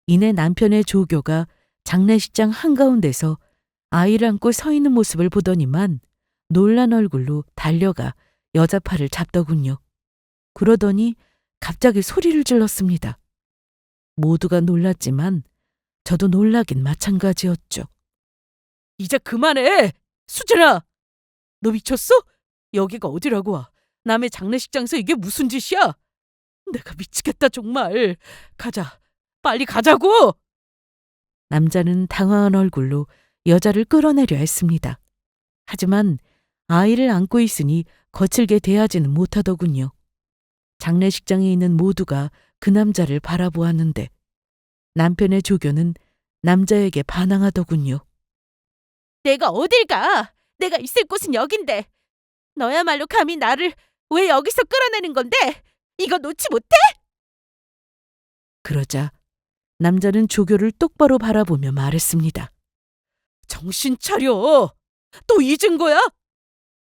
Speaker 1: 이내 남편의 조교가 장례식장 한가운데서 아이를 안고 서 있는 모습을 보더니만 놀란 얼굴로 달려가 여자 팔을 잡더군요. 그러더니 갑자기 소리를 질렀습니다. 모두가 놀랐지만 저도 놀라긴 마찬가지였죠.
Speaker 2: 이제 그만해! 수진아! 너 미쳤어? 여기가 어디라고 와? 남의 장례식장에서 이게 무슨 짓이야? 내가 미치겠다 정말. 가자. 빨리 가자고!
Speaker 1: 남자는 당황한 얼굴로 여자를 끌어내려 했습니다. 하지만 아이를 안고 있으니 거칠게 대하지는 못하더군요. 장례식장에 있는 모두가 그 남자를 바라보았는데 남편의 조교는 남자에게 반항하더군요.
Speaker 2: 내가 어딜 가? 내가 있을 곳은 여긴데. 너야말로 감히 나를 왜 여기서 끌어내는 건데? 이거 놓지 못해?
Speaker 1: 그러자 남자는 조교를 똑바로 바라보며 말했습니다.
Speaker 2: 정신 차려! 또 잊은 거야?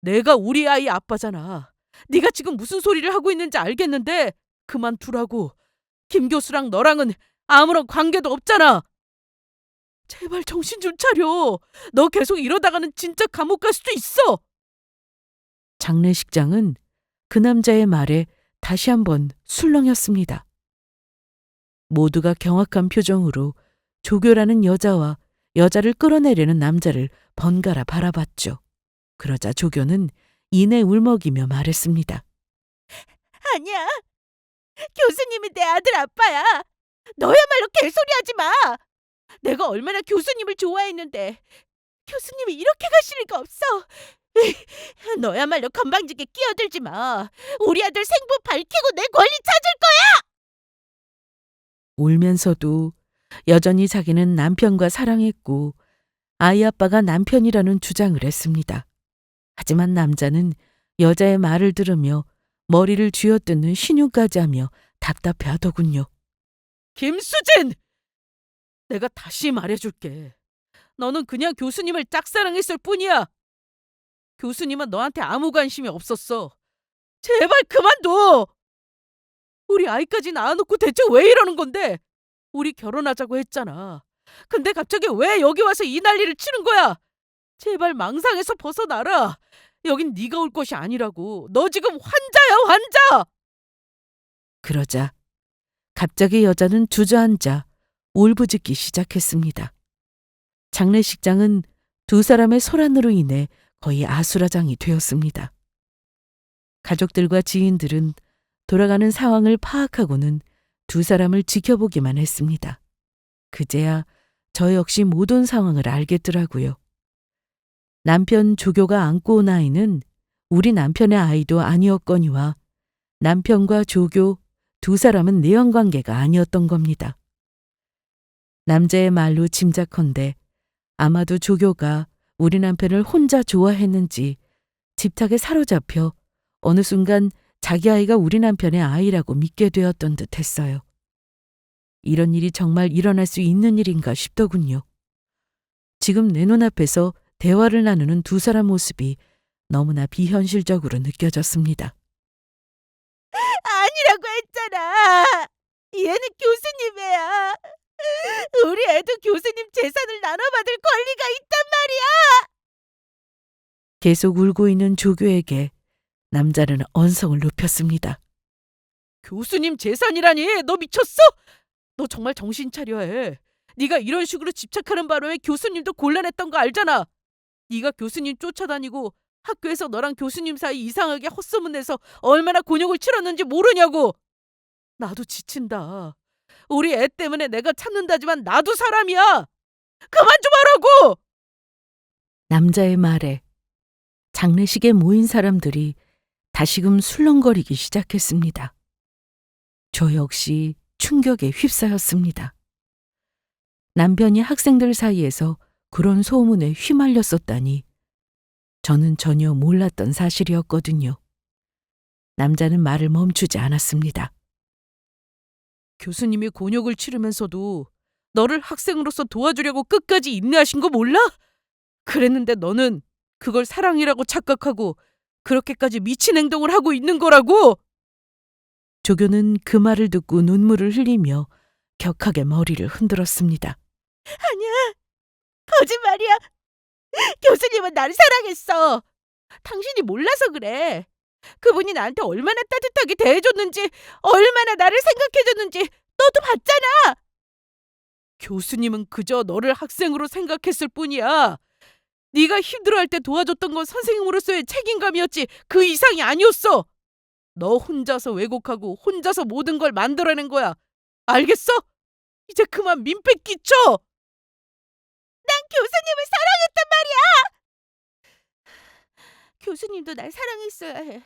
Speaker 2: 내가 우리 아이 아빠잖아. 네가 지금 무슨 소리를 하고 있는지 알겠는데 그만두라고. 김 교수랑 너랑은 아무런 관계도 없잖아. 제발 정신 좀 차려. 너 계속 이러다가는 진짜 감옥 갈 수도 있어.
Speaker 1: 장례식장은 그 남자의 말에 다시 한번 술렁였습니다. 모두가 경악한 표정으로 조교라는 여자와 여자를 끌어내려는 남자를 번갈아 바라봤죠. 그러자 조교는 이내 울먹이며 말했습니다.
Speaker 2: 아니야. 교수님이 내 아들 아빠야. 너야말로 개소리하지 마. 내가 얼마나 교수님을 좋아했는데 교수님이 이렇게 가실 리가 없어. 너야말로 건방지게 끼어들지 마. 우리 아들 생부 밝히고 내 권리 찾을 거야.
Speaker 1: 울면서도 여전히 자기는 남편과 사랑했고 아이 아빠가 남편이라는 주장을 했습니다. 하지만 남자는 여자의 말을 들으며 머리를 쥐어뜯는 신용까지 하며 답답해하더군요.
Speaker 2: 김수진! 내가 다시 말해줄게. 너는 그냥 교수님을 짝사랑했을 뿐이야. 교수님은 너한테 아무 관심이 없었어. 제발 그만둬! 우리 아이까지 낳아놓고 대체 왜 이러는 건데? 우리 결혼하자고 했잖아. 근데 갑자기 왜 여기 와서 이 난리를 치는 거야? 제발 망상에서 벗어나라. 여긴 네가 올 곳이 아니라고. 너 지금 환자야, 환자!
Speaker 1: 그러자 갑자기 여자는 주저앉아 울부짖기 시작했습니다. 장례식장은 두 사람의 소란으로 인해 거의 아수라장이 되었습니다. 가족들과 지인들은 돌아가는 상황을 파악하고는 두 사람을 지켜보기만 했습니다. 그제야 저 역시 모든 상황을 알겠더라고요. 남편 조교가 안고 온 아이는 우리 남편의 아이도 아니었거니와 남편과 조교 두 사람은 내연관계가 아니었던 겁니다. 남자의 말로 짐작컨대 아마도 조교가 우리 남편을 혼자 좋아했는지 집착에 사로잡혀 어느 순간 자기 아이가 우리 남편의 아이라고 믿게 되었던 듯 했어요. 이런 일이 정말 일어날 수 있는 일인가 싶더군요. 지금 내 눈앞에서 대화를 나누는 두 사람 모습이 너무나 비현실적으로 느껴졌습니다.
Speaker 2: 아니라고 했잖아. 얘는 교수님 애야. 우리 애도 교수님 재산을 나눠받을 권리가 있단 말이야.
Speaker 1: 계속 울고 있는 조교에게 남자는 언성을 높였습니다.
Speaker 2: 교수님 재산이라니? 너 미쳤어? 너 정말 정신 차려야 해. 네가 이런 식으로 집착하는 바람에 교수님도 곤란했던 거 알잖아. 네가 교수님 쫓아다니고 학교에서 너랑 교수님 사이 이상하게 헛소문내서 얼마나 곤욕을 치렀는지 모르냐고. 나도 지친다. 우리 애 때문에 내가 참는다지만 나도 사람이야. 그만 좀 하라고!
Speaker 1: 남자의 말에 장례식에 모인 사람들이 다시금 술렁거리기 시작했습니다. 저 역시 충격에 휩싸였습니다. 남편이 학생들 사이에서 그런 소문에 휘말렸었다니 저는 전혀 몰랐던 사실이었거든요. 남자는 말을 멈추지 않았습니다.
Speaker 2: 교수님이 곤욕을 치르면서도 너를 학생으로서 도와주려고 끝까지 인내하신 거 몰라? 그랬는데 너는 그걸 사랑이라고 착각하고 그렇게까지 미친 행동을 하고 있는 거라고!
Speaker 1: 조교는 그 말을 듣고 눈물을 흘리며 격하게 머리를 흔들었습니다.
Speaker 2: 아니야, 거짓말이야. 교수님은 나를 사랑했어. 당신이 몰라서 그래. 그분이 나한테 얼마나 따뜻하게 대해줬는지, 얼마나 나를 생각해줬는지 너도 봤잖아. 교수님은 그저 너를 학생으로 생각했을 뿐이야. 네가 힘들어할 때 도와줬던 건 선생님으로서의 책임감이었지 그 이상이 아니었어. 너 혼자서 왜곡하고 혼자서 모든 걸 만들어낸 거야. 알겠어? 이제 그만 민폐 끼쳐. 난 교수님을 사랑했단 말이야. 교수님도 날 사랑했어야 해.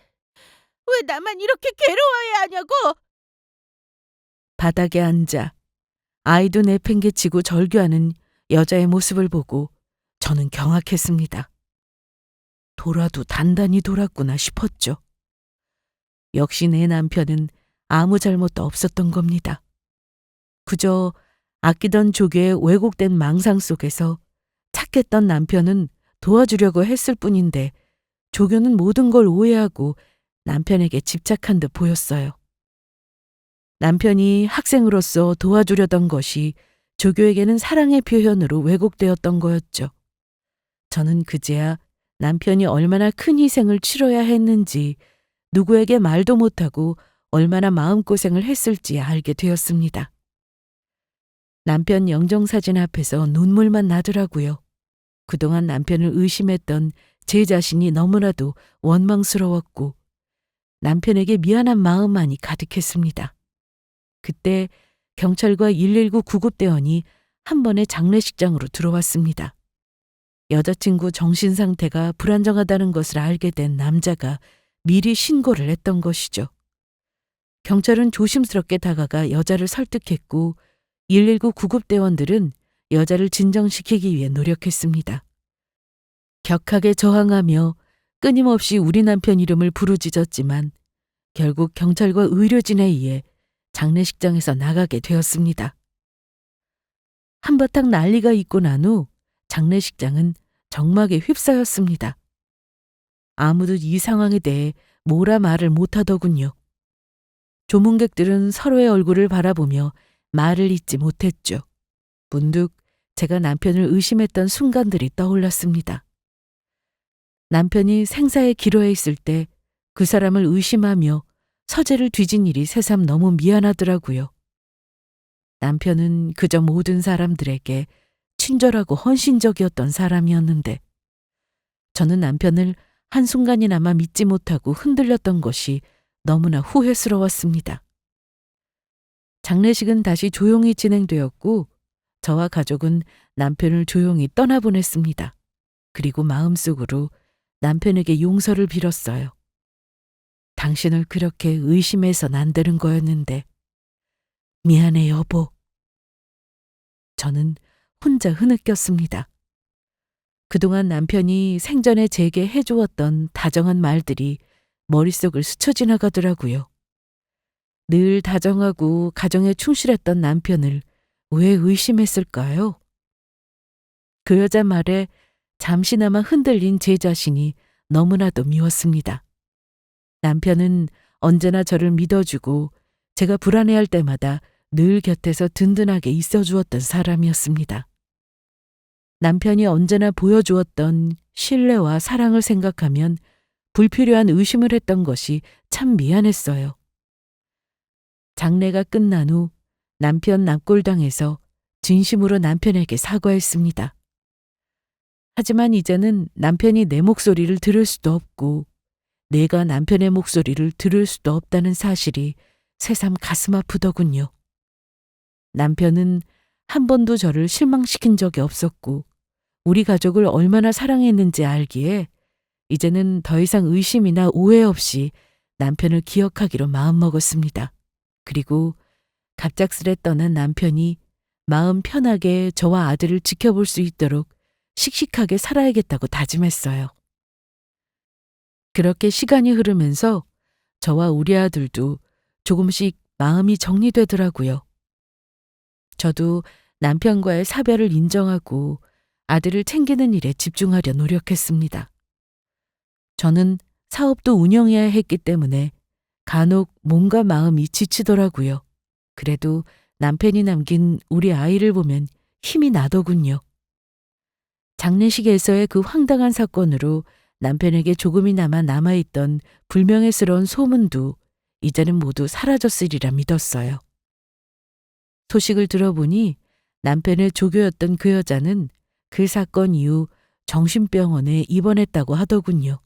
Speaker 2: 왜 나만 이렇게 괴로워해야 하냐고.
Speaker 1: 바닥에 앉아 아이도 내팽개치고 절규하는 여자의 모습을 보고 저는 경악했습니다. 돌아도 단단히 돌았구나 싶었죠. 역시 내 남편은 아무 잘못도 없었던 겁니다. 그저 아끼던 조교의 왜곡된 망상 속에서 착했던 남편은 도와주려고 했을 뿐인데 조교는 모든 걸 오해하고 남편에게 집착한 듯 보였어요. 남편이 학생으로서 도와주려던 것이 조교에게는 사랑의 표현으로 왜곡되었던 거였죠. 저는 그제야 남편이 얼마나 큰 희생을 치러야 했는지, 누구에게 말도 못하고 얼마나 마음고생을 했을지 알게 되었습니다. 남편 영정사진 앞에서 눈물만 나더라고요. 그동안 남편을 의심했던 제 자신이 너무나도 원망스러웠고 남편에게 미안한 마음만이 가득했습니다. 그때 경찰과 119 구급대원이 한 번에 장례식장으로 들어왔습니다. 여자친구 정신 상태가 불안정하다는 것을 알게 된 남자가 미리 신고를 했던 것이죠. 경찰은 조심스럽게 다가가 여자를 설득했고 119 구급대원들은 여자를 진정시키기 위해 노력했습니다. 격하게 저항하며 끊임없이 우리 남편 이름을 부르짖었지만 결국 경찰과 의료진에 의해 장례식장에서 나가게 되었습니다. 한바탕 난리가 있고 난 후 장례식장은 정막에 휩싸였습니다. 아무도 이 상황에 대해 뭐라 말을 못하더군요. 조문객들은 서로의 얼굴을 바라보며 말을 잇지 못했죠. 문득 제가 남편을 의심했던 순간들이 떠올랐습니다. 남편이 생사의 기로에 있을 때 그 사람을 의심하며 서재를 뒤진 일이 새삼 너무 미안하더라고요. 남편은 그저 모든 사람들에게 친절하고 헌신적이었던 사람이었는데 저는 남편을 한순간이나마 믿지 못하고 흔들렸던 것이 너무나 후회스러웠습니다. 장례식은 다시 조용히 진행되었고 저와 가족은 남편을 조용히 떠나보냈습니다. 그리고 마음속으로 남편에게 용서를 빌었어요. 당신을 그렇게 의심해선 안 되는 거였는데 미안해 여보. 저는 혼자 흐느꼈습니다. 그동안 남편이 생전에 제게 해주었던 다정한 말들이 머릿속을 스쳐 지나가더라고요. 늘 다정하고 가정에 충실했던 남편을 왜 의심했을까요? 그 여자 말에 잠시나마 흔들린 제 자신이 너무나도 미웠습니다. 남편은 언제나 저를 믿어주고 제가 불안해할 때마다 늘 곁에서 든든하게 있어주었던 사람이었습니다. 남편이 언제나 보여주었던 신뢰와 사랑을 생각하면 불필요한 의심을 했던 것이 참 미안했어요. 장례가 끝난 후 남편 납골당에서 진심으로 남편에게 사과했습니다. 하지만 이제는 남편이 내 목소리를 들을 수도 없고 내가 남편의 목소리를 들을 수도 없다는 사실이 새삼 가슴 아프더군요. 남편은 한 번도 저를 실망시킨 적이 없었고 우리 가족을 얼마나 사랑했는지 알기에 이제는 더 이상 의심이나 오해 없이 남편을 기억하기로 마음먹었습니다. 그리고 갑작스레 떠난 남편이 마음 편하게 저와 아들을 지켜볼 수 있도록 씩씩하게 살아야겠다고 다짐했어요. 그렇게 시간이 흐르면서 저와 우리 아들도 조금씩 마음이 정리되더라고요. 저도 남편과의 사별을 인정하고 아들을 챙기는 일에 집중하려 노력했습니다. 저는 사업도 운영해야 했기 때문에 간혹 몸과 마음이 지치더라고요. 그래도 남편이 남긴 우리 아이를 보면 힘이 나더군요. 장례식에서의 그 황당한 사건으로 남편에게 조금이나마 남아있던 불명예스러운 소문도 이제는 모두 사라졌으리라 믿었어요. 소식을 들어보니 남편의 조교였던 그 여자는 그 사건 이후 정신병원에 입원했다고 하더군요.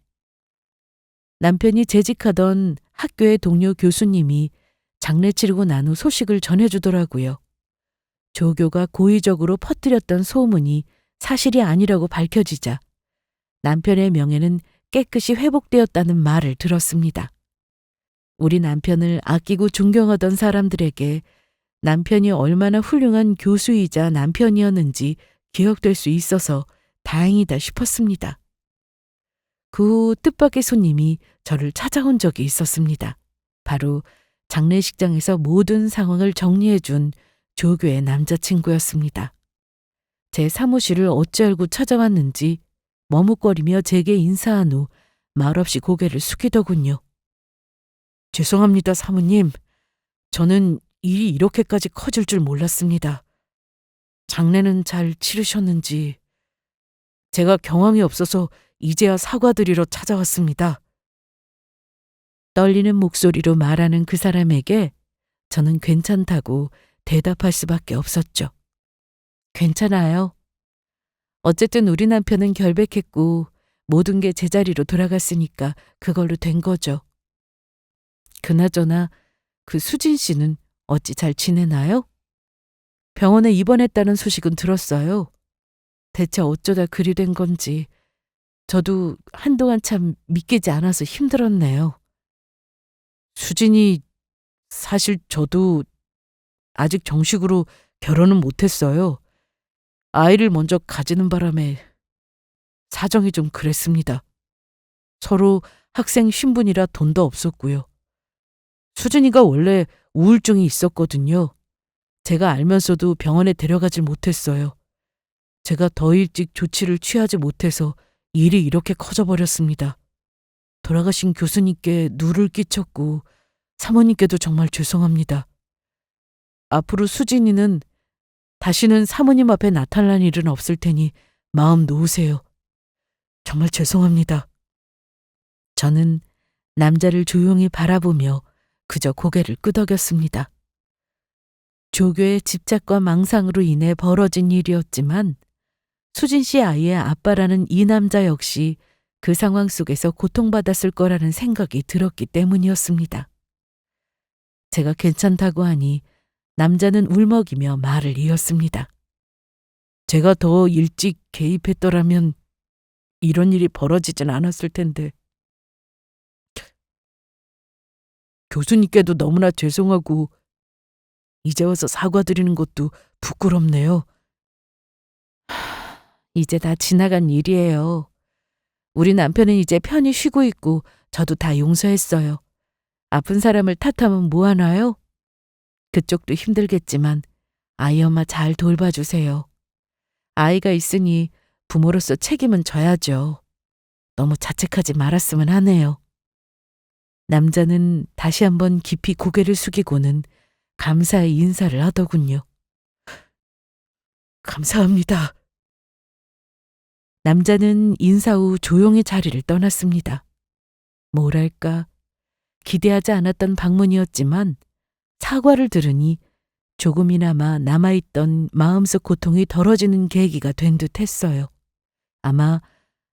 Speaker 1: 남편이 재직하던 학교의 동료 교수님이 장례 치르고 난 후 소식을 전해주더라고요. 조교가 고의적으로 퍼뜨렸던 소문이 사실이 아니라고 밝혀지자 남편의 명예는 깨끗이 회복되었다는 말을 들었습니다. 우리 남편을 아끼고 존경하던 사람들에게 남편이 얼마나 훌륭한 교수이자 남편이었는지 기억될 수 있어서 다행이다 싶었습니다. 그 후 뜻밖의 손님이 저를 찾아온 적이 있었습니다. 바로 장례식장에서 모든 상황을 정리해준 조교의 남자친구였습니다. 제 사무실을 어찌 알고 찾아왔는지 머뭇거리며 제게 인사한 후 말없이 고개를 숙이더군요. 죄송합니다, 사모님. 저는 일이 이렇게까지 커질 줄 몰랐습니다. 장례는 잘 치르셨는지. 제가 경황이 없어서 이제야 사과드리러 찾아왔습니다. 떨리는 목소리로 말하는 그 사람에게 저는 괜찮다고 대답할 수밖에 없었죠. 괜찮아요. 어쨌든 우리 남편은 결백했고 모든 게 제자리로 돌아갔으니까 그걸로 된 거죠. 그나저나 그 수진 씨는 어찌 잘 지내나요? 병원에 입원했다는 소식은 들었어요. 대체 어쩌다 그리 된 건지 저도 한동안 참 믿기지 않아서 힘들었네요. 수진이 사실 저도 아직 정식으로 결혼은 못했어요. 아이를 먼저 가지는 바람에 사정이 좀 그랬습니다. 서로 학생 신분이라 돈도 없었고요. 수진이가 원래 우울증이 있었거든요. 제가 알면서도 병원에 데려가질 못했어요. 제가 더 일찍 조치를 취하지 못해서 일이 이렇게 커져버렸습니다. 돌아가신 교수님께 누를 끼쳤고 사모님께도 정말 죄송합니다. 앞으로 수진이는 다시는 사모님 앞에 나타날 일은 없을 테니 마음 놓으세요. 정말 죄송합니다. 저는 남자를 조용히 바라보며 그저 고개를 끄덕였습니다. 조교의 집착과 망상으로 인해 벌어진 일이었지만 수진 씨 아이의 아빠라는 이 남자 역시 그 상황 속에서 고통받았을 거라는 생각이 들었기 때문이었습니다. 제가 괜찮다고 하니 남자는 울먹이며 말을 이었습니다. 제가 더 일찍 개입했더라면 이런 일이 벌어지진 않았을 텐데. 교수님께도 너무나 죄송하고 이제 와서 사과드리는 것도 부끄럽네요. 이제 다 지나간 일이에요. 우리 남편은 이제 편히 쉬고 있고 저도 다 용서했어요. 아픈 사람을 탓하면 뭐하나요? 그쪽도 힘들겠지만 아이 엄마 잘 돌봐주세요. 아이가 있으니 부모로서 책임은 져야죠. 너무 자책하지 말았으면 하네요. 남자는 다시 한번 깊이 고개를 숙이고는 감사의 인사를 하더군요. 감사합니다. 남자는 인사 후 조용히 자리를 떠났습니다. 뭐랄까, 기대하지 않았던 방문이었지만 사과를 들으니 조금이나마 남아있던 마음속 고통이 덜어지는 계기가 된 듯 했어요. 아마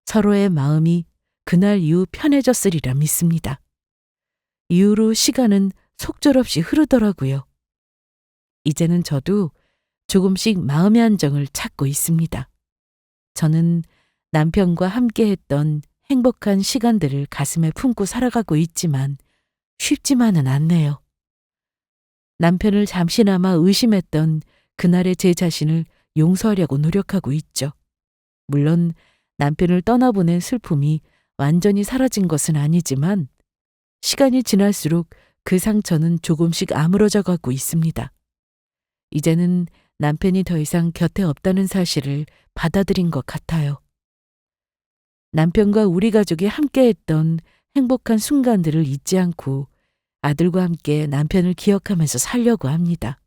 Speaker 1: 서로의 마음이 그날 이후 편해졌으리라 믿습니다. 이후로 시간은 속절없이 흐르더라고요. 이제는 저도 조금씩 마음의 안정을 찾고 있습니다. 저는 남편과 함께했던 행복한 시간들을 가슴에 품고 살아가고 있지만 쉽지만은 않네요. 남편을 잠시나마 의심했던 그날의 제 자신을 용서하려고 노력하고 있죠. 물론 남편을 떠나보낸 슬픔이 완전히 사라진 것은 아니지만 시간이 지날수록 그 상처는 조금씩 아물어져 가고 있습니다. 이제는 남편이 더 이상 곁에 없다는 사실을 받아들인 것 같아요. 남편과 우리 가족이 함께했던 행복한 순간들을 잊지 않고 아들과 함께 남편을 기억하면서 살려고 합니다.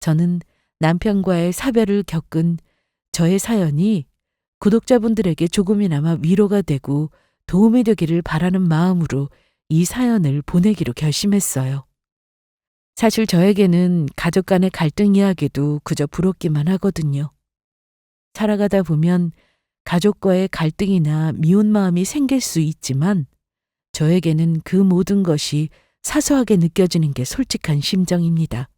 Speaker 1: 저는 남편과의 사별을 겪은 저의 사연이 구독자분들에게 조금이나마 위로가 되고 도움이 되기를 바라는 마음으로 이 사연을 보내기로 결심했어요. 사실 저에게는 가족 간의 갈등 이야기도 그저 부럽기만 하거든요. 살아가다 보면 가족과의 갈등이나 미운 마음이 생길 수 있지만 저에게는 그 모든 것이 사소하게 느껴지는 게 솔직한 심정입니다.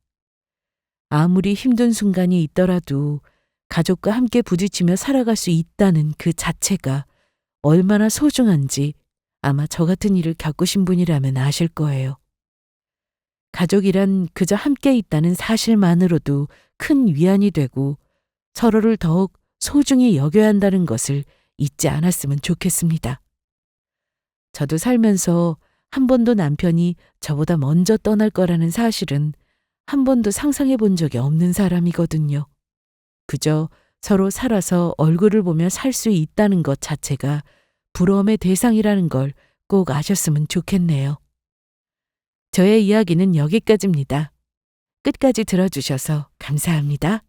Speaker 1: 아무리 힘든 순간이 있더라도 가족과 함께 부딪히며 살아갈 수 있다는 그 자체가 얼마나 소중한지 아마 저 같은 일을 겪으신 분이라면 아실 거예요. 가족이란 그저 함께 있다는 사실만으로도 큰 위안이 되고 서로를 더욱 소중히 여겨야 한다는 것을 잊지 않았으면 좋겠습니다. 저도 살면서 한 번도 남편이 저보다 먼저 떠날 거라는 사실은 한 번도 상상해 본 적이 없는 사람이거든요. 그저 서로 살아서 얼굴을 보며 살 수 있다는 것 자체가 부러움의 대상이라는 걸 꼭 아셨으면 좋겠네요. 저의 이야기는 여기까지입니다. 끝까지 들어주셔서 감사합니다.